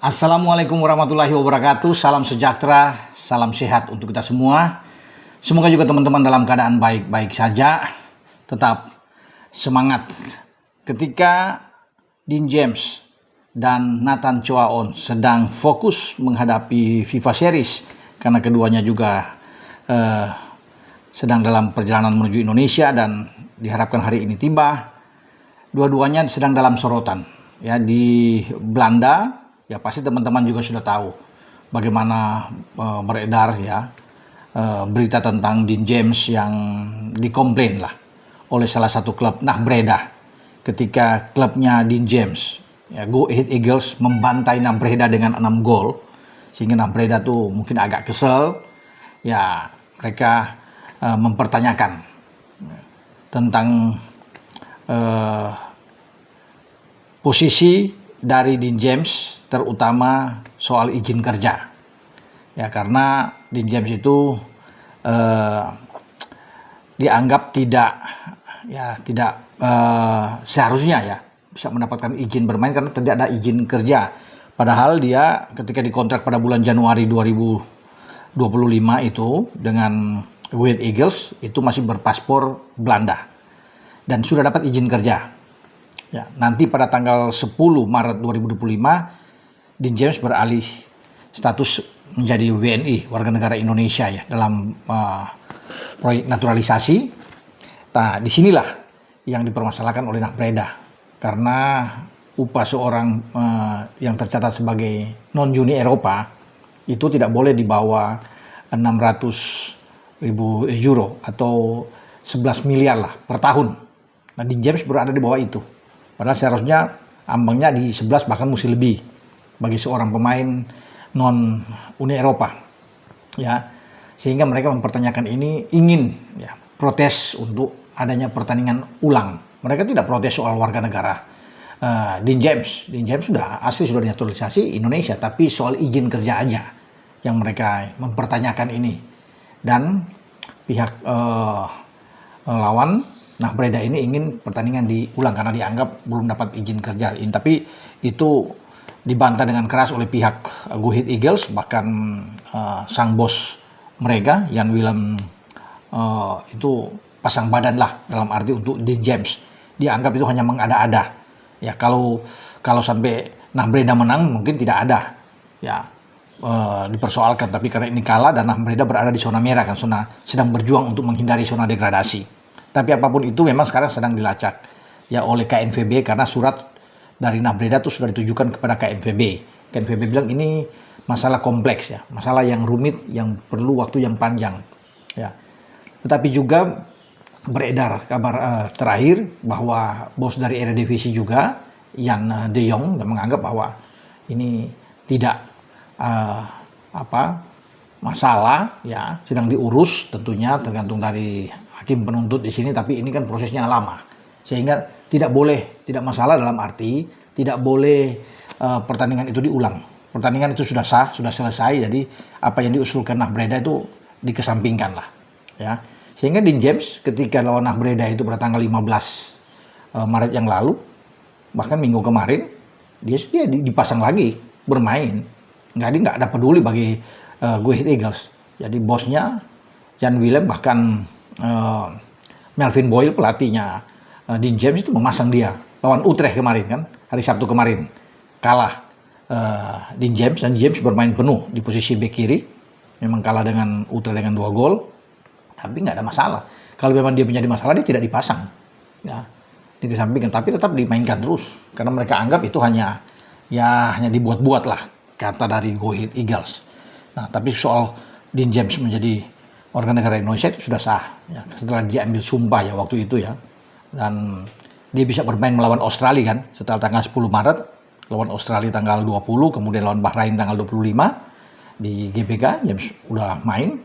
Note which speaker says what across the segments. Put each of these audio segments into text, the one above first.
Speaker 1: Assalamualaikum warahmatullahi wabarakatuh. Salam sejahtera, salam sehat untuk kita semua. Semoga juga teman-teman dalam keadaan baik-baik saja. Tetap semangat. Ketika Dean James dan Nathan Choaon sedang fokus menghadapi FIFA Series, karena keduanya juga sedang dalam perjalanan menuju Indonesia dan diharapkan hari ini tiba. Dua-duanya sedang dalam sorotan. Ya, di Belanda, ya pasti teman-teman juga sudah tahu bagaimana beredar ya berita tentang Dean James yang dikomplain lah oleh salah satu klub Breda, ketika klubnya Dean James ya Go Ahead Eagles membantai Breda dengan 6 gol, sehingga Breda tuh mungkin agak kesel ya. Mereka mempertanyakan tentang posisi dari Dean James, terutama soal izin kerja. Ya, karena Dean James itu dianggap tidak seharusnya ya bisa mendapatkan izin bermain karena tidak ada izin kerja. Padahal dia ketika dikontrak pada bulan Januari 2025 itu dengan Go Ahead Eagles itu masih berpaspor Belanda dan sudah dapat izin kerja. Ya, nanti pada tanggal 10 Maret 2025 Dean James beralih status menjadi WNI, warga negara Indonesia ya, dalam proyek naturalisasi. Nah, disinilah yang dipermasalahkan oleh Breda, karena upah seorang yang tercatat sebagai non-Uni Eropa itu tidak boleh di bawah 600.000 euro atau 11 miliar lah per tahun. Nah, Dean James berada di bawah itu. Padahal seharusnya ambangnya di 11 bahkan mesti lebih bagi seorang pemain non Uni Eropa. Ya, sehingga mereka mempertanyakan ini, ingin ya protes untuk adanya pertandingan ulang. Mereka tidak protes soal warga negara Dean James. Dean James sudah naturalisasi Indonesia, tapi soal izin kerja aja yang mereka mempertanyakan ini. Dan pihak lawan Breda ini ingin pertandingan diulang karena dianggap belum dapat izin kerja. Tapi itu dibantah dengan keras oleh pihak Go Ahead Eagles. Bahkan sang bos mereka, Jan Willem, itu pasang badan lah dalam arti untuk Dean James. Dianggap itu hanya mengada-ada. Ya, kalau sampai Breda menang mungkin tidak ada ya dipersoalkan. Tapi karena ini kalah dan Breda berada di zona merah kan, sedang berjuang untuk menghindari zona degradasi. Tapi apapun itu memang sekarang sedang dilacak ya oleh KNVB, karena surat dari Breda itu sudah ditujukan kepada KNVB. KNVB bilang ini masalah kompleks ya, masalah yang rumit yang perlu waktu yang panjang ya. Tetapi juga beredar kabar terakhir bahwa bos dari Eredivisie juga, Jan de Jong, menganggap bahwa ini tidak masalah ya, sedang diurus, tentunya tergantung dari hakim penuntut di sini, tapi ini kan prosesnya lama, sehingga tidak masalah dalam arti tidak boleh pertandingan itu diulang. Pertandingan itu sudah sah, sudah selesai, jadi apa yang diusulkan Breda itu dikesampingkan lah ya. Sehingga Dean James ketika lawan Breda itu pada tanggal 15 Maret yang lalu, bahkan minggu kemarin dia dipasang lagi bermain, nggak ada peduli bagi Go Ahead Eagles. Jadi bosnya Jan Willem, bahkan Melvin Boyle pelatihnya Dean James itu memasang dia lawan Utrecht kemarin kan, hari Sabtu kemarin kalah Dean James, dan James bermain penuh di posisi bek kiri. Memang kalah dengan Utrecht dengan 2 gol, tapi nggak ada masalah. Kalau memang dia menjadi masalah, dia tidak dipasang ya, dikesampingkan, tapi tetap dimainkan terus karena mereka anggap itu hanya dibuat-buat lah, kata dari Go Ahead Eagles. Nah, tapi soal Dean James menjadi warga negara Indonesia itu sudah sah ya, setelah dia ambil sumpah ya waktu itu ya, dan dia bisa bermain melawan Australia kan setelah tanggal 10 Maret, lawan Australia tanggal 20, kemudian lawan Bahrain tanggal 25 di GBK. James udah main,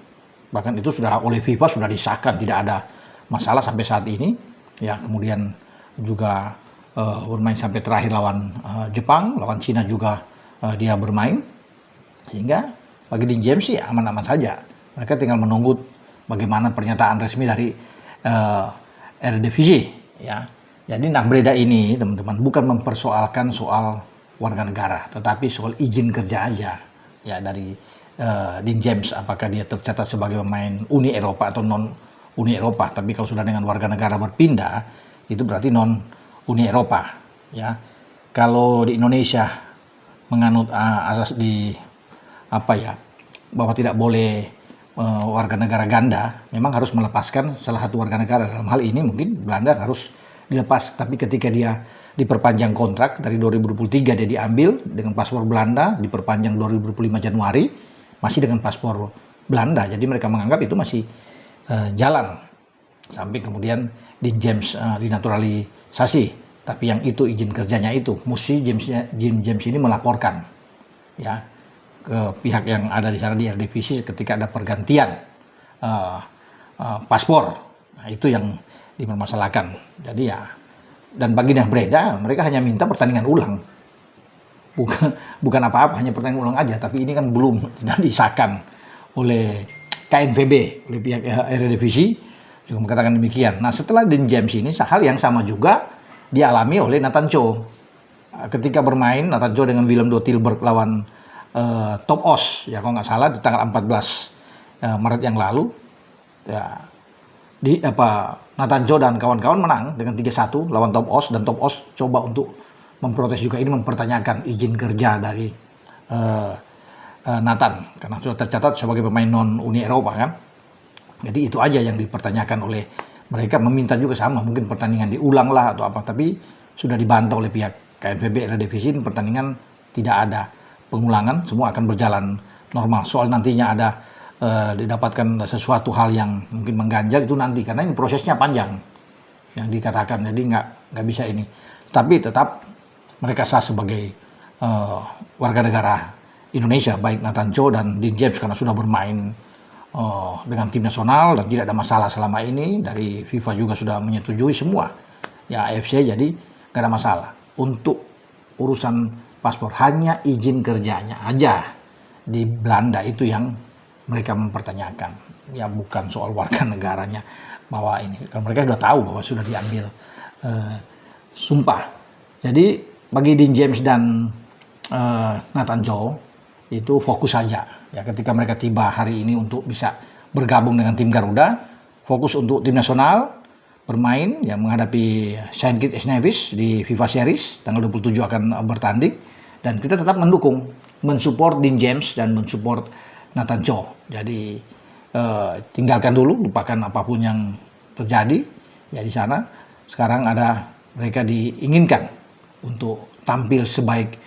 Speaker 1: bahkan itu sudah oleh FIFA sudah disahkan tidak ada masalah sampai saat ini ya. Kemudian juga bermain sampai terakhir lawan Jepang, lawan Cina juga dia bermain, sehingga bagi Dean James sih aman-aman saja. Mereka tinggal menunggu bagaimana pernyataan resmi dari Eredivisie ya. Jadi Breda ini teman-teman bukan mempersoalkan soal warga negara, tetapi soal izin kerja aja ya dari Dean James, apakah dia tercatat sebagai pemain Uni Eropa atau non Uni Eropa. Tapi kalau sudah dengan warga negara berpindah, itu berarti non Uni Eropa ya. Kalau di Indonesia menganut asas di bahwa tidak boleh warga negara ganda, memang harus melepaskan salah satu warga negara. Dalam hal ini mungkin Belanda harus dilepas, tapi ketika dia diperpanjang kontrak dari 2023 dia diambil dengan paspor Belanda, diperpanjang 2025 Januari masih dengan paspor Belanda, jadi mereka menganggap itu masih jalan sampai kemudian Dean James dinaturalisasi. Tapi yang itu izin kerjanya itu mesti Dean James ini melaporkan ya ke pihak yang ada di sana di Eredivisie ketika ada pergantian paspor. Nah, itu yang dipermasalahkan. Jadi ya, dan bagi yang berbeda, mereka hanya minta pertandingan ulang. Bukan apa-apa, hanya pertandingan ulang aja. Tapi ini kan belum tidak disahkan oleh KNVB, oleh pihak Eredivisie juga mengatakan demikian. Nah, setelah Dean James ini, hal yang sama juga dialami oleh Nathan Cho. Ketika bermain Nathan Cho dengan Willem de Tilburg lawan Top Os, ya kalau nggak salah di tanggal 14 Maret yang lalu, ya Nathan Cho dan kawan-kawan menang dengan 3-1 lawan Top Os, dan Top Os coba untuk memprotes juga ini, mempertanyakan izin kerja dari Nathan karena sudah tercatat sebagai pemain non Uni Eropa kan. Jadi itu aja yang dipertanyakan oleh mereka, meminta juga sama, mungkin pertandingan diulang lah atau apa, tapi sudah dibantah oleh pihak KNVB Eredivisie, pertandingan tidak ada pengulangan, semua akan berjalan normal. Soal nantinya ada didapatkan sesuatu hal yang mungkin mengganjal itu nanti, karena ini prosesnya panjang yang dikatakan, jadi nggak bisa ini. Tapi tetap mereka sah sebagai warga negara Indonesia, baik Nathan Cho dan Dean James, karena sudah bermain dengan tim nasional dan tidak ada masalah selama ini. Dari FIFA juga sudah menyetujui semua ya AFC, jadi nggak ada masalah. Untuk urusan paspor, hanya izin kerjanya aja di Belanda itu yang mereka mempertanyakan, ya bukan soal warga negaranya bahwa ini, kan mereka sudah tahu bahwa sudah diambil sumpah. Jadi bagi Dean James dan Nathan Cho itu fokus saja ya, ketika mereka tiba hari ini untuk bisa bergabung dengan tim Garuda, fokus untuk tim nasional bermain yang menghadapi Saint Kitts Nevis di FIFA Series tanggal 27 akan bertanding, dan kita tetap mendukung, mensupport Dean James dan mensupport Nathan Cho. Jadi tinggalkan dulu, lupakan apapun yang terjadi ya di sana. Sekarang ada mereka diinginkan untuk tampil sebaik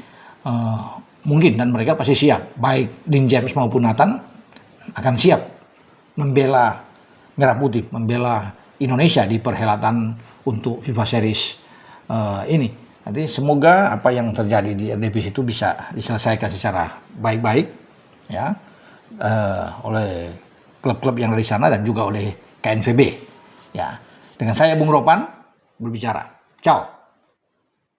Speaker 1: mungkin, dan mereka pasti siap, baik Dean James maupun Nathan akan siap membela Merah Putih, membela Indonesia di perhelatan untuk FIFA Series ini. Nanti semoga apa yang terjadi di Eredivisie itu bisa diselesaikan secara baik-baik ya oleh klub-klub yang dari sana dan juga oleh KNVB ya. Dengan saya Bung Ropan berbicara. Ciao.